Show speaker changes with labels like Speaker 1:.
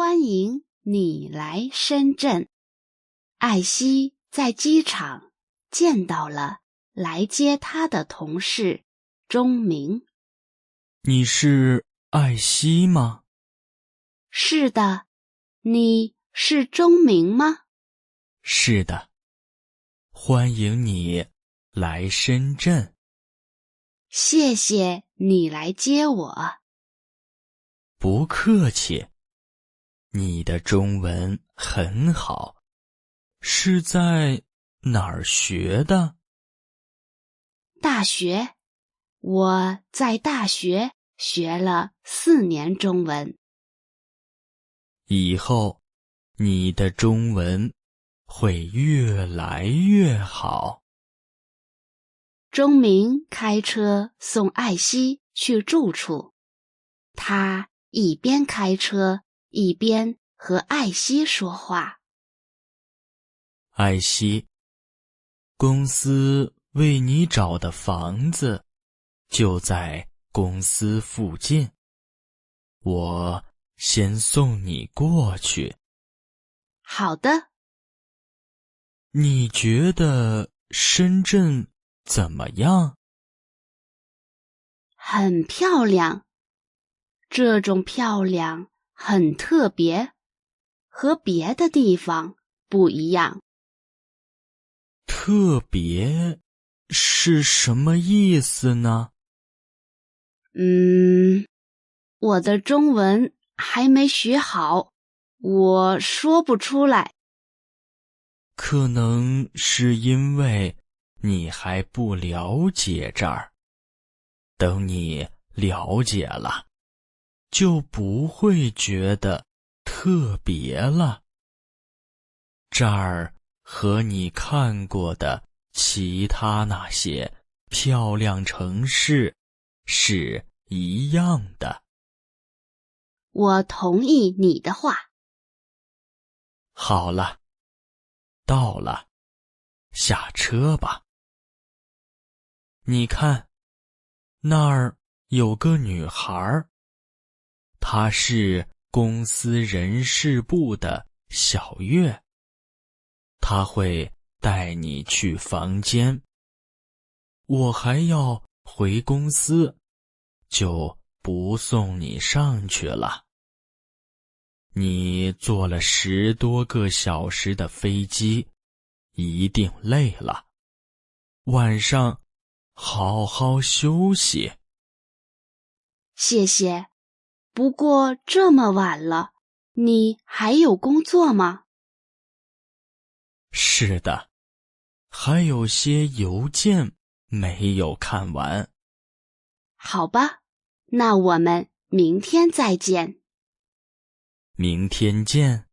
Speaker 1: 欢迎你来深圳。艾希在机场见到了来接她的同事钟明。
Speaker 2: 你是艾希吗？
Speaker 1: 是的，你是钟明吗？
Speaker 2: 是的，欢迎你来深圳。
Speaker 1: 谢谢你来接我。
Speaker 2: 不客气，你的中文很好，是在哪儿学的？
Speaker 1: 大学，我在大学学了4年中文。
Speaker 2: 以后，你的中文会越来越好。
Speaker 1: 钟明开车送艾希去住处，他一边开车一边和艾希说话。
Speaker 2: 艾希，公司为你找的房子就在公司附近，我先送你过去。
Speaker 1: 好的。
Speaker 2: 你觉得深圳怎么样？
Speaker 1: 很漂亮，这种漂亮很特别，和别的地方不一样。
Speaker 2: 特别是什么意思呢？
Speaker 1: 我的中文还没学好，我说不出来。
Speaker 2: 可能是因为你还不了解这儿，等你了解了，就不会觉得特别了。这儿和你看过的其他那些漂亮城市是一样的。
Speaker 1: 我同意你的话。
Speaker 2: 好了，到了，下车吧。你看，那儿有个女孩，她是公司人事部的小月，她会带你去房间。我还要回公司，就不送你上去了。你坐了10多个小时的飞机，一定累了。晚上好好休息。
Speaker 1: 谢谢。不过这么晚了，你还有工作吗？
Speaker 2: 是的，还有些邮件没有看完。
Speaker 1: 好吧，那我们明天再见。
Speaker 2: 明天见。